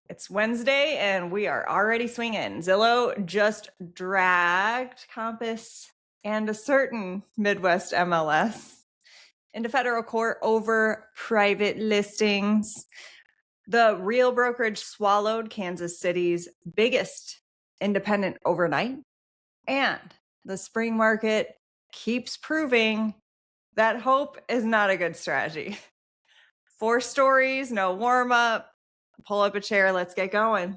It's Wednesday and we are already swinging. Zillow just dragged Compass and a certain Midwest MLS into federal court over private listings. The Real Brokerage swallowed Kansas City's biggest independent overnight. And the spring market keeps proving that hope is not a good strategy. 4 stories, no warm up. Pull up a chair. Let's get going.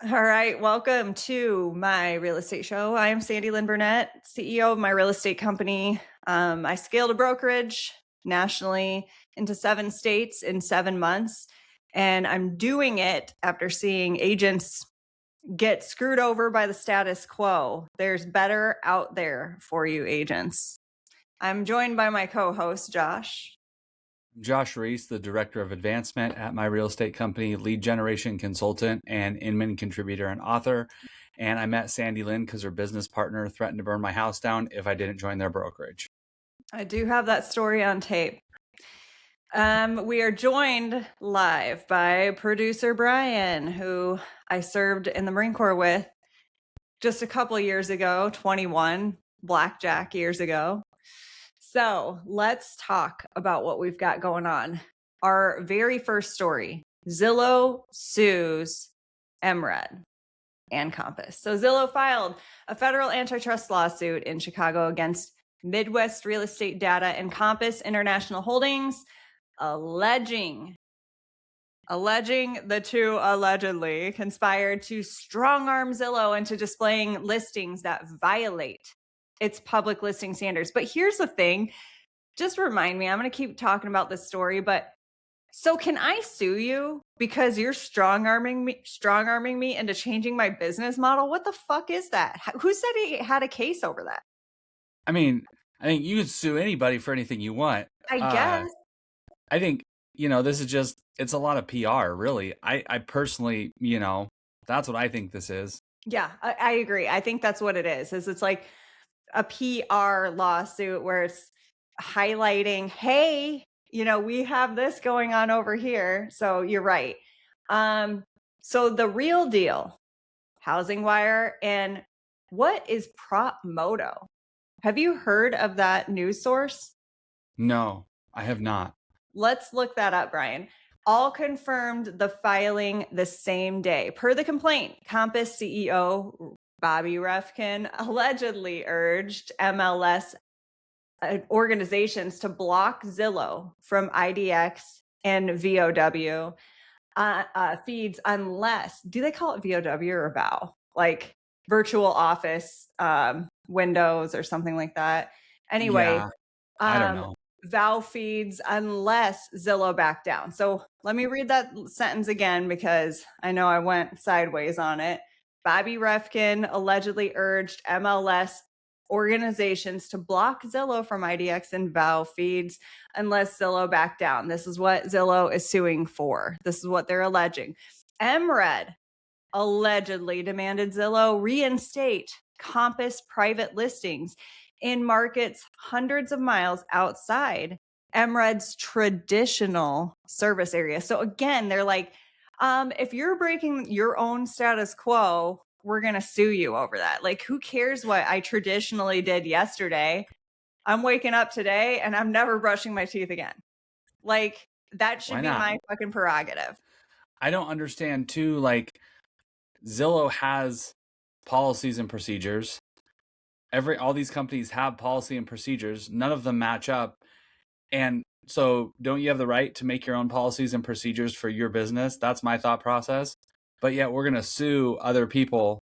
All right. Welcome to my real estate show. I am Sandi Lyn Burnett, CEO of my real estate company. I scaled a brokerage nationally into 7 states in 7 months. And I'm doing it after seeing agents get screwed over by the status quo. There's better out there for you, agents. I'm joined by my co-host, Josh. Josh Reese, the Director of Advancement at my real estate company, lead generation consultant and Inman contributor and author. And I met Sandi Lyn because her business partner threatened to burn my house down if I didn't join their brokerage. I do have that story on tape. We are joined live by producer Brian, who I served in the Marine Corps with just a couple of years ago, 21 blackjack years ago. So let's talk about what we've got going on. Our very first story, Zillow sues MRED and Compass. So Zillow filed a federal antitrust lawsuit in Chicago against Midwest Real Estate Data and Compass International Holdings, alleging the two allegedly conspired to strong-arm Zillow into displaying listings that violate its public listing standards. But here's the thing, just remind me, I'm going to keep talking about this story, but so can I sue you because you're strong-arming me into changing my business model? What the fuck is that? Who said he had a case over that? I mean, I think you could sue anybody for anything you want. I guess. I think, this is just, it's a lot of PR, really. I personally, that's what I think this is. Yeah, I agree. I think that's what it is it's like a PR lawsuit where it's highlighting, hey, we have this going on over here. So you're right. So the real deal, Housing Wire, and what is Prop Moto? Have you heard of that news source? No, I have not. Let's look that up, Brian. All confirmed the filing the same day. Per the complaint, Compass CEO Robert Refkin allegedly urged MLS organizations to block Zillow from IDX and VOW feeds unless, do they call it VOW or VOW? Like virtual office windows or something like that. Anyway, yeah, I don't know. VOW feeds unless Zillow backed down. So let me read that sentence again because I know I went sideways on it. Robert Refkin allegedly urged MLS organizations to block Zillow from IDX and VOW feeds unless Zillow backed down. This is what Zillow is suing for. This is what they're alleging. MRED allegedly demanded Zillow reinstate Compass private listings in markets hundreds of miles outside MRED's traditional service area. So again, they're like, if you're breaking your own status quo, we're going to sue you over that. Like, who cares what I traditionally did yesterday? I'm waking up today and I'm never brushing my teeth again. Like, that should be my fucking prerogative. I don't understand too, like, Zillow has policies and procedures. All these companies have policy and procedures. None of them match up. And so don't you have the right to make your own policies and procedures for your business? That's my thought process. But yet we're going to sue other people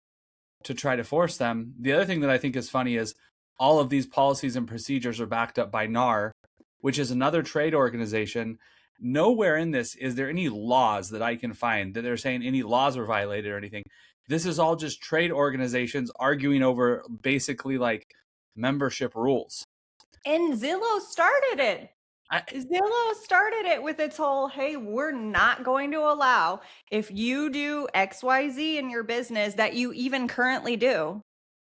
to try to force them. The other thing that I think is funny is all of these policies and procedures are backed up by NAR, which is another trade organization. Nowhere in this is there any laws that I can find that they're saying any laws were violated or anything. This is all just trade organizations arguing over basically like membership rules. And Zillow started it. Zillow started it with its whole, hey, we're not going to allow, if you do XYZ in your business that you even currently do,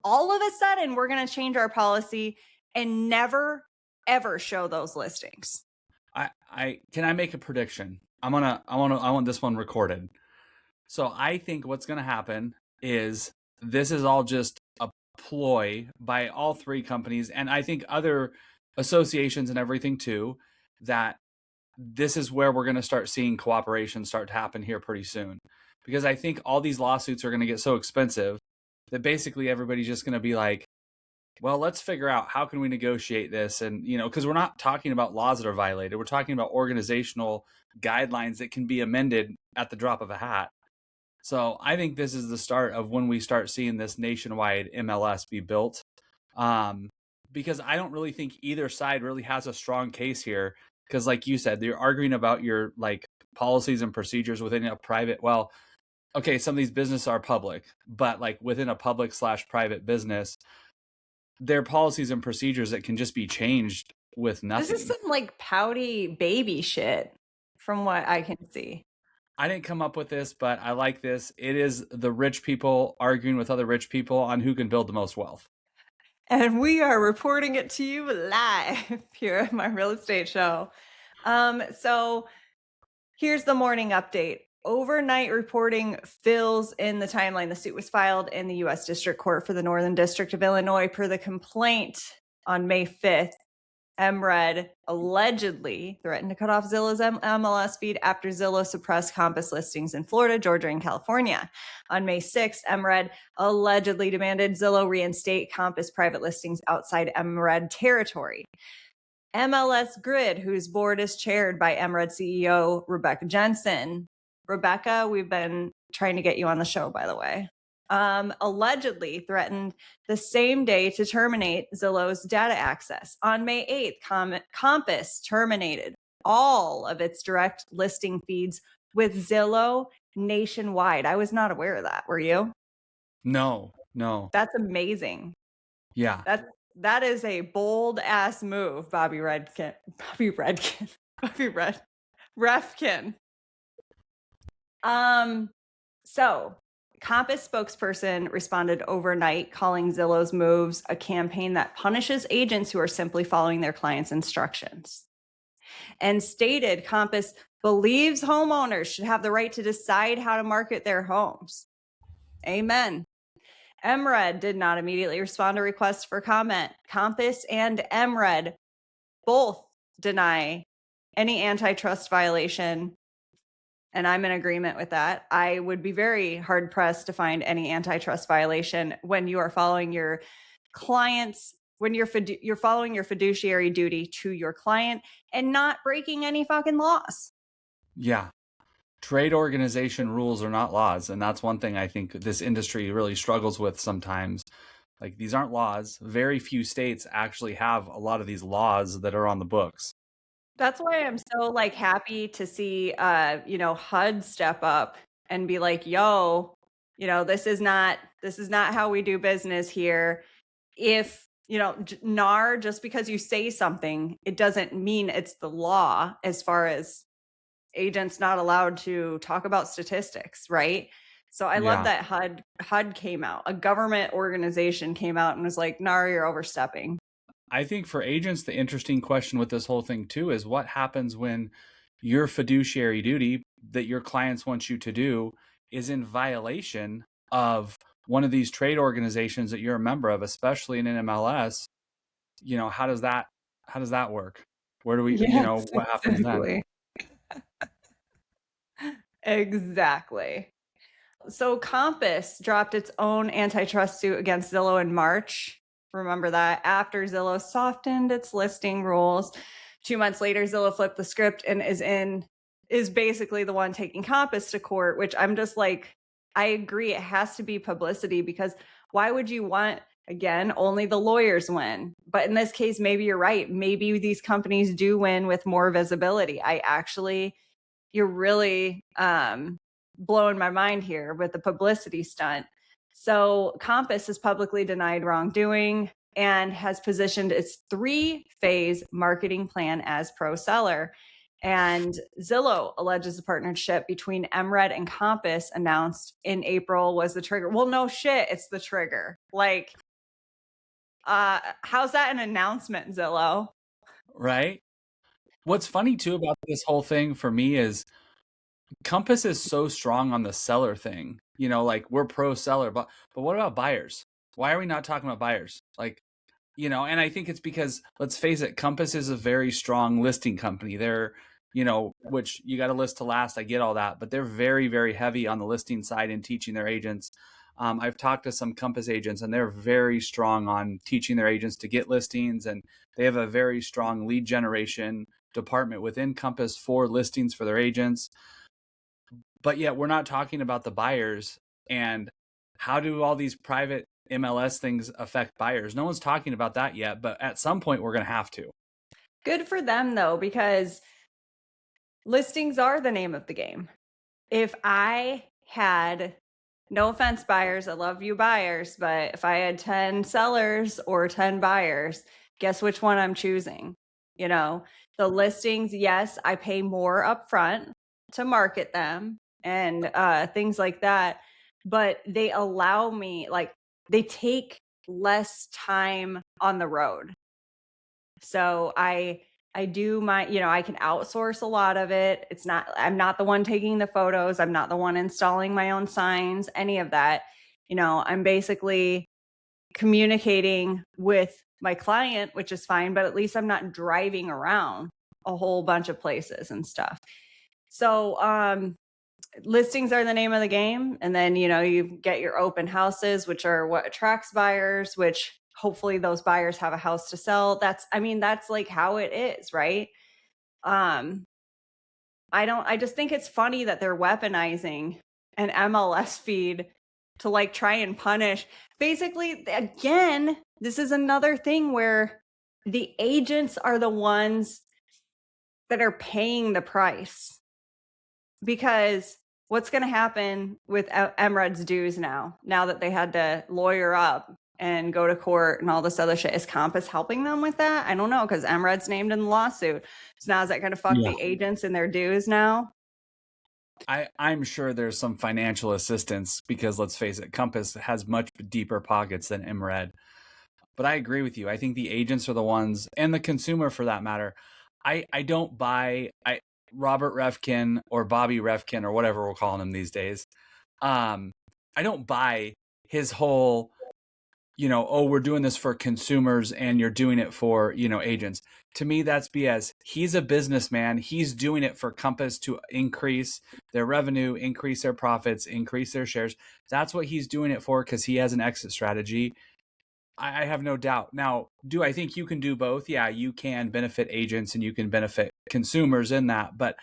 all of a sudden we're going to change our policy and never, ever show those listings. I can I make a prediction? I want this one recorded. So I think what's going to happen is this is all just a ploy by all three companies, and I think other associations and everything too, that this is where we're going to start seeing cooperation start to happen here pretty soon. Because I think all these lawsuits are going to get so expensive that basically everybody's just going to be like, well, let's figure out how can we negotiate this. And, because we're not talking about laws that are violated. We're talking about organizational guidelines that can be amended at the drop of a hat. So I think this is the start of when we start seeing this nationwide MLS be built. Because I don't really think either side really has a strong case here. Because like you said, you're arguing about your policies and procedures within a private, well, okay, some of these businesses are public, but within a public/private business, there are policies and procedures that can just be changed with nothing. This is some pouty baby shit from what I can see. I didn't come up with this, but I like this. It is the rich people arguing with other rich people on who can build the most wealth. And we are reporting it to you live here at my real estate show. So here's the morning update. Overnight reporting fills in the timeline. The suit was filed in the U.S. District Court for the Northern District of Illinois per the complaint on May 5th. MRED allegedly threatened to cut off Zillow's MLS feed after Zillow suppressed Compass listings in Florida, Georgia, and California. On May 6th, MRED allegedly demanded Zillow reinstate Compass private listings outside MRED territory. MLS Grid, whose board is chaired by MRED CEO Rebecca Jensen. Rebecca, we've been trying to get you on the show, by the way. Allegedly threatened the same day to terminate Zillow's data access. On May 8th, Compass terminated all of its direct listing feeds with Zillow nationwide. I was not aware of that. Were you? No. That's amazing. Yeah. That is a bold ass move, Bobby Refkin. So Compass spokesperson responded overnight, calling Zillow's moves a campaign that punishes agents who are simply following their clients' instructions, and stated Compass believes homeowners should have the right to decide how to market their homes. Amen. MRED did not immediately respond to requests for comment. Compass and MRED both deny any antitrust violation, and I'm in agreement with that. I would be very hard-pressed to find any antitrust violation when you are following your clients, when you're following your fiduciary duty to your client and not breaking any fucking laws. Yeah. Trade organization rules are not laws. And that's one thing I think this industry really struggles with sometimes. These aren't laws. Very few states actually have a lot of these laws that are on the books. That's why I'm so happy to see HUD step up and be like, yo, this is not how we do business here. If NAR, just because you say something, it doesn't mean it's the law, as far as agents not allowed to talk about statistics, right? So I love that HUD came out, a government organization came out and was like, NAR, you're overstepping. I think for agents, the interesting question with this whole thing too is what happens when your fiduciary duty that your clients want you to do is in violation of one of these trade organizations that you're a member of, especially in an MLS. How does that work? Where do we, what happens then? Exactly. So Compass dropped its own antitrust suit against Zillow in March. Remember that, after Zillow softened its listing rules. 2 months later, Zillow flipped the script and is basically the one taking Compass to court, which I'm just like, I agree, it has to be publicity, because why would you want, again, only the lawyers win? But in this case, maybe you're right. Maybe these companies do win with more visibility. You're really blowing my mind here with the publicity stunt. So Compass has publicly denied wrongdoing. and has positioned its 3-phase marketing plan as pro seller. And Zillow alleges the partnership between MRED and Compass announced in April was the trigger. Well, no shit, it's the trigger. Like, how's that an announcement, Zillow? Right? What's funny too about this whole thing for me is Compass is so strong on the seller thing. You know, like we're pro seller, but what about buyers? Why are we not talking about buyers? Like, you know, and I think it's because, let's face it, Compass is a very strong listing company. They're, you know, which you got to list to last. I get all that, but they're very, very heavy on the listing side and teaching their agents. I've talked to some Compass agents and they're very strong on teaching their agents to get listings. And they have a very strong lead generation department within Compass for listings for their agents. But yet we're not talking about the buyers and how do all these private MLS things affect buyers. No one's talking about that yet, but at some point we're going to have to. Good for them though, because listings are the name of the game. If I had, no offense buyers, I love you buyers, but if I had 10 sellers or 10 buyers, guess which one I'm choosing? You know, the listings, yes, I pay more upfront to market them and things like that, but they allow me, like, they take less time on the road. So I do my, you know, I can outsource a lot of it. It's not, I'm not the one taking the photos. I'm not the one installing my own signs, any of that. You know, I'm basically communicating with my client, which is fine, but at least I'm not driving around a whole bunch of places and stuff. So, listings are the name of the game. And then, you know, you get your open houses, which are what attracts buyers, which hopefully those buyers have a house to sell. That's, I mean, that's like how it is, right? Um, I just think it's funny that they're weaponizing an MLS feed to like try and punish. Basically, again, this is another thing where the agents are the ones that are paying the price, because what's going to happen with MRED's dues now that they had to lawyer up and go to court and all this other shit? Is Compass helping them with that? I don't know, because MRED's named in the lawsuit. So now is that going to fuck the agents and their dues now? I'm sure there's some financial assistance because, let's face it, Compass has much deeper pockets than MRED. But I agree with you. I think the agents are the ones, and the consumer for that matter. I don't buy Robert Refkin or Bobby Refkin or whatever we're calling him these days. I don't buy his whole, you know, oh, we're doing this for consumers and you're doing it for, you know, agents. To me, that's BS. He's a businessman. He's doing it for Compass to increase their revenue, increase their profits, increase their shares. That's what he's doing it for, because he has an exit strategy. I have no doubt. Now, do I think you can do both? Yeah, you can benefit agents and you can benefit consumers in that. But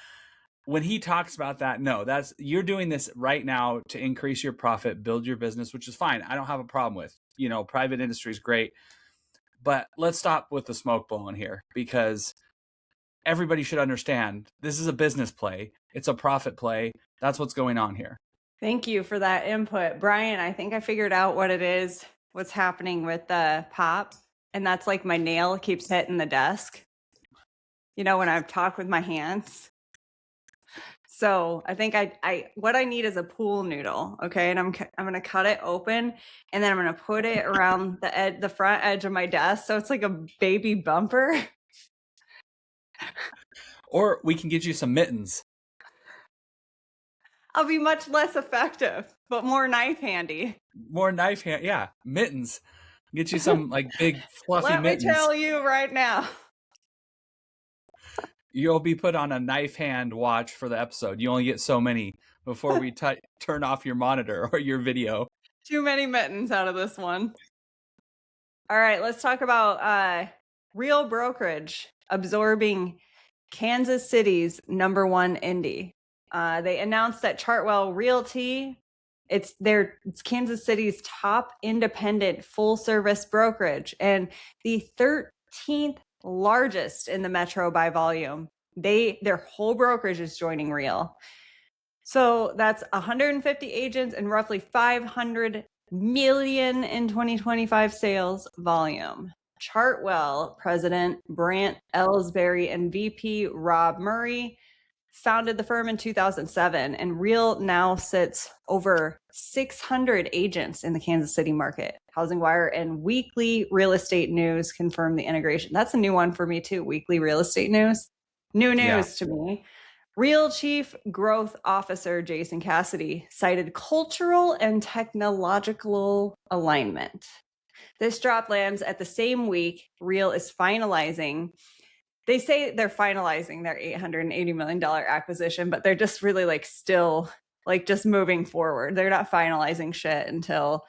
when he talks about that, no, that's, you're doing this right now to increase your profit, build your business, which is fine. I don't have a problem with, you know, private industry is great. But let's stop with the smoke blowing here, because everybody should understand this is a business play. It's a profit play. That's what's going on here. Thank you for that input, Brian. I think I figured out what it is, what's happening with the pop. And that's like my nail keeps hitting the desk, you know, when I talk with my hands. So I think I what I need is a pool noodle, okay? And I'm gonna cut it open, and then I'm gonna put it around the front edge of my desk, so it's like a baby bumper. Or we can get you some mittens. I'll be much less effective, but more knife handy. More knife hand, yeah, mittens. Get you some like big fluffy Let mittens. me tell you right now. You'll be put on a knife hand watch for the episode. You only get so many before we turn off your monitor or your video. Too many mittens out of this one. All right, let's talk about Real Brokerage absorbing Kansas City's #1 indie. They announced that Chartwell Realty, it's Kansas City's top independent full service brokerage and the 13th largest in the metro by volume. Their whole brokerage is joining Real. So that's 150 agents and roughly 500 million in 2025 sales volume. Chartwell president Brant Ellsbury and VP Rob Murray founded the firm in 2007, and Real now sits over 600 agents in the Kansas City market. Housing Wire and Weekly Real Estate News confirmed the integration. That's a new one for me too, Weekly Real Estate News. New news to me. Real Chief Growth Officer Jason Cassidy cited cultural and technological alignment. This drop lands at the same week Real is finalizing. They say they're finalizing their $880 million acquisition, but they're just really still just moving forward. They're not finalizing shit until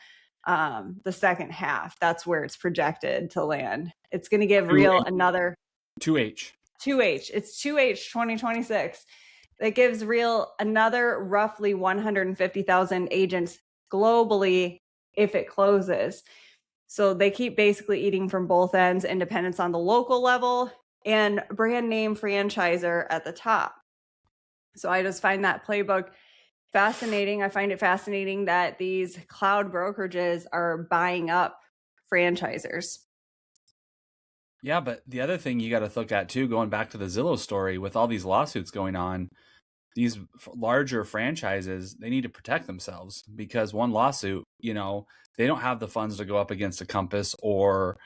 the second half. That's where it's projected to land. It's going to give Real another 2H. It's 2H 2026. That gives Real another roughly 150,000 agents globally if it closes. So they keep basically eating from both ends, independence on the local level and brand name franchisor at the top. So I just find that playbook fascinating. I find it fascinating that these cloud brokerages are buying up franchisors. Yeah, but the other thing you got to look at too, going back to the Zillow story, with all these lawsuits going on, these larger franchises, they need to protect themselves, because one lawsuit, they don't have the funds to go up against a Compass or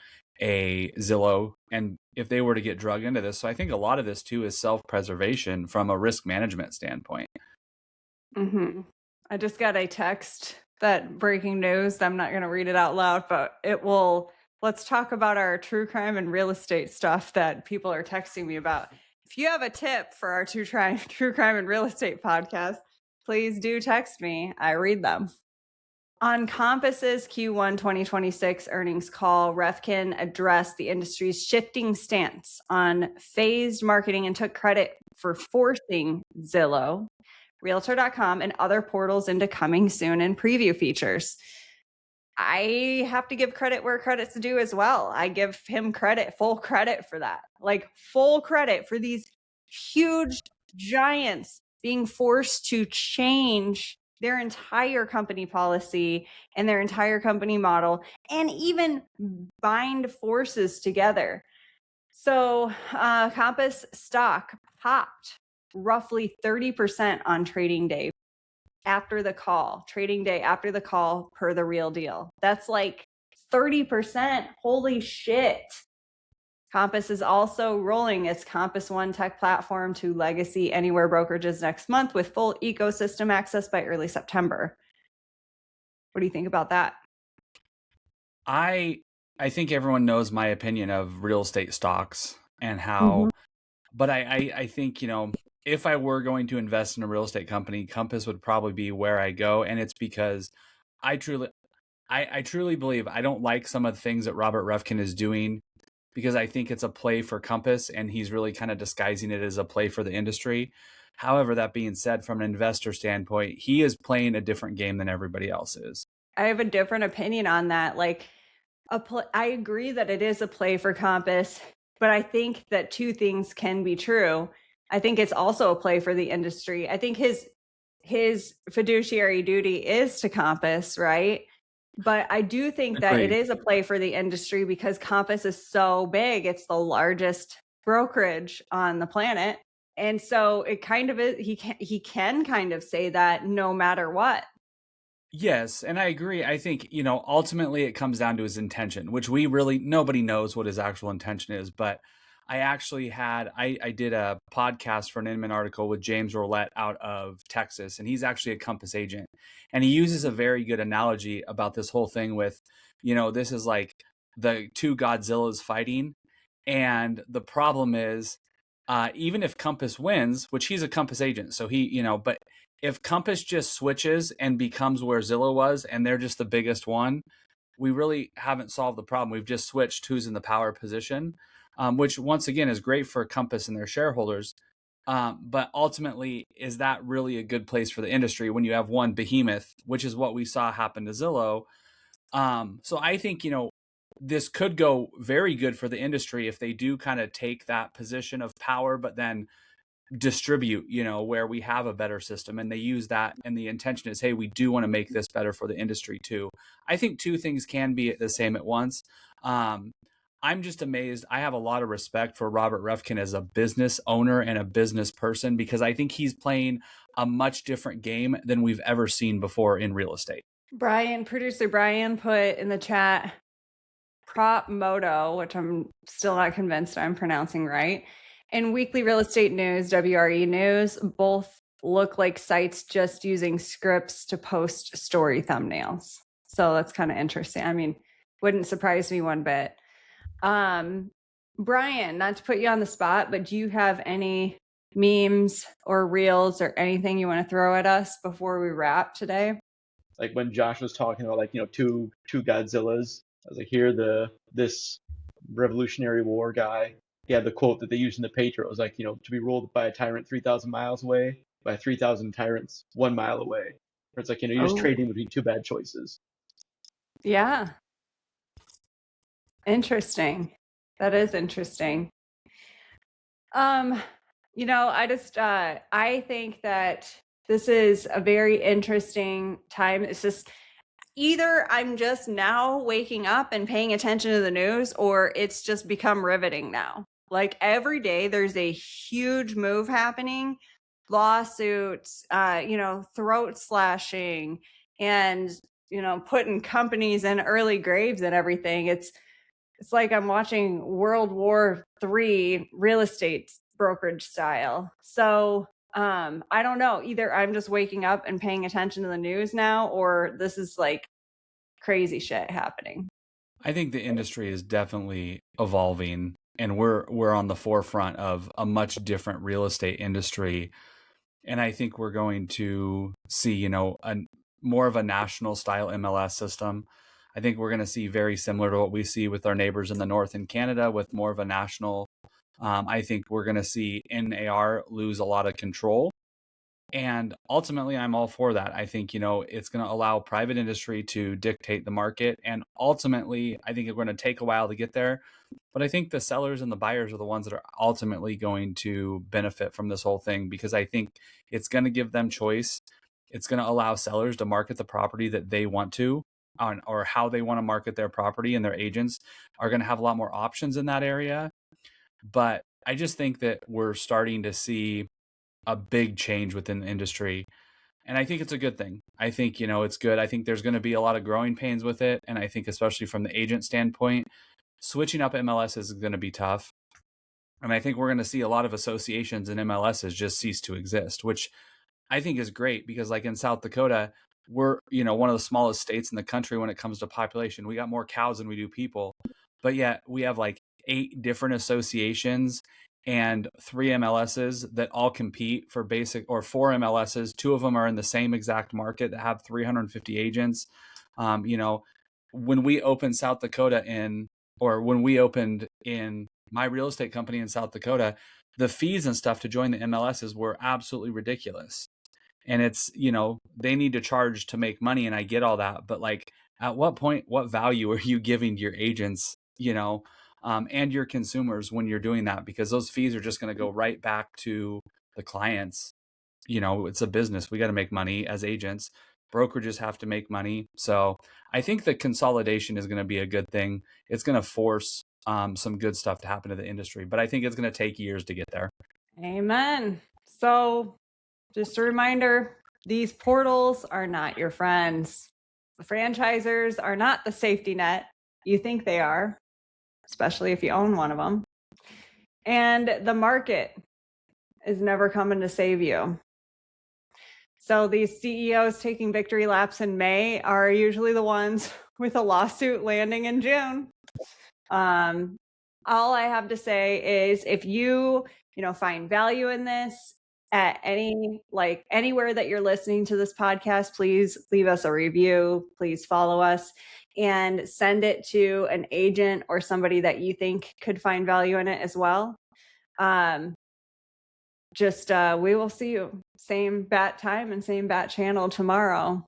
a Zillow, and if they were to get drug into this. So I think a lot of this too is self-preservation from a risk management standpoint. Mm-hmm. I just got a text that breaking news. I'm not going to read it out loud, but it will. Let's talk about our true crime and real estate stuff that people are texting me about. If you have a tip for our true crime and real estate podcast, please do text me. I read them. On Compass's Q1 2026 earnings call, Refkin addressed the industry's shifting stance on phased marketing and took credit for forcing Zillow, Realtor.com, and other portals into coming soon and preview features. I have to give credit where credit's due as well. I give him credit, full credit for that. Full credit for these huge giants being forced to change their entire company policy and their entire company model, and even bind forces together. So Compass stock popped roughly 30% on trading day after the call, per the Real Deal. That's 30%. Holy shit. Compass is also rolling its Compass One tech platform to legacy anywhere brokerages next month with full ecosystem access by early September. What do you think about that? I think everyone knows my opinion of real estate stocks and how, but I think, if I were going to invest in a real estate company, Compass would probably be where I go. And it's because I truly believe, I don't like some of the things that Robert Refkin is doing, because I think it's a play for Compass and he's really kind of disguising it as a play for the industry. However, that being said, from an investor standpoint, he is playing a different game than everybody else is. I have a different opinion on that. I agree that it is a play for Compass, but I think that two things can be true. I think it's also a play for the industry. I think his fiduciary duty is to Compass, right? But I do think that it is a play for the industry because Compass is so big. It's the largest brokerage on the planet. And so it kind of is, he can kind of say that no matter what. Yes, and I agree. I think, ultimately it comes down to his intention, which nobody knows what his actual intention is. But I actually I did a podcast for an Inman article with James Roulette out of Texas, and he's actually a Compass agent. And he uses a very good analogy about this whole thing with, this is like the two Godzillas fighting. And the problem is, even if Compass wins, which he's a Compass agent, so but if Compass just switches and becomes where Zillow was and they're just the biggest one, we really haven't solved the problem. We've just switched who's in the power position, which once again is great for Compass and their shareholders. But ultimately, is that really a good place for the industry when you have one behemoth, which is what we saw happen to Zillow? So I think, this could go very good for the industry if they do kind of take that position of power, but then distribute, where we have a better system, and they use that, and the intention is, hey, we do want to make this better for the industry too. I think two things can be the same at once. I'm just amazed. I have a lot of respect for Robert Refkin as a business owner and a business person, because I think he's playing a much different game than we've ever seen before in real estate. Producer Brian put in the chat Prop Moto, which I'm still not convinced I'm pronouncing right, and Weekly Real Estate News, WRE News, both look like sites just using scripts to post story thumbnails. So that's kind of interesting. I mean, wouldn't surprise me one bit. Brian, not to put you on the spot, but do you have any memes or reels or anything you want to throw at us before we wrap today? Like when Josh was talking about two Godzillas, I was like, here this Revolutionary War guy, he had the quote that they used in the Patriot. It was like, to be ruled by a tyrant 3,000 miles away, by 3,000 tyrants 1 mile away. Where it's like, you're just trading between two bad choices. Yeah. Interesting. That is interesting. I think that this is a very interesting time. It's just either I'm just now waking up and paying attention to the news, or it's just become riveting now. Like every day there's a huge move happening, lawsuits, throat slashing, and, putting companies in early graves and everything. It's like I'm watching World War III real estate brokerage style. So I don't know. Either I'm just waking up and paying attention to the news now, or this is like crazy shit happening. I think the industry is definitely evolving, and we're on the forefront of a much different real estate industry. And I think we're going to see, more of a national style MLS system. I think we're going to see very similar to what we see with our neighbors in the north in Canada, with more of a national. I think we're going to see NAR lose a lot of control. And ultimately, I'm all for that. I think, it's going to allow private industry to dictate the market. And ultimately, I think it's going to take a while to get there. But I think the sellers and the buyers are the ones that are ultimately going to benefit from this whole thing, because I think it's going to give them choice. It's going to allow sellers to market the property that they want to, or how they want to market their property, and their agents are going to have a lot more options in that area. But I just think that we're starting to see a big change within the industry. And I think it's a good thing. I think, it's good. I think there's going to be a lot of growing pains with it. And I think especially from the agent standpoint, switching up MLS is going to be tough. And I think we're going to see a lot of associations and MLSs just cease to exist, which I think is great, because like in South Dakota, we're, one of the smallest states in the country when it comes to population. We got more cows than we do people, but yet we have like 8 different associations and 3 MLSs that all compete for basic, or 4 MLSs. 2 of them are in the same exact market that have 350 agents. When we opened South Dakota when we opened in my real estate company in South Dakota, the fees and stuff to join the MLSs were absolutely ridiculous. And it's, they need to charge to make money. And I get all that. But like, at what point, what value are you giving to your agents, and your consumers when you're doing that? Because those fees are just going to go right back to the clients. It's a business. We got to make money as agents. Brokerages have to make money. So I think the consolidation is going to be a good thing. It's going to force some good stuff to happen to the industry, but I think it's going to take years to get there. Amen. So just a reminder, these portals are not your friends. The franchisers are not the safety net you think they are, especially if you own one of them. And the market is never coming to save you. So these CEOs taking victory laps in May are usually the ones with a lawsuit landing in June. All I have to say is, if you find value in this at anywhere that you're listening to this podcast, please leave us a review. Please follow us and send it to an agent or somebody that you think could find value in it as well. We will see you same bat time and same bat channel tomorrow.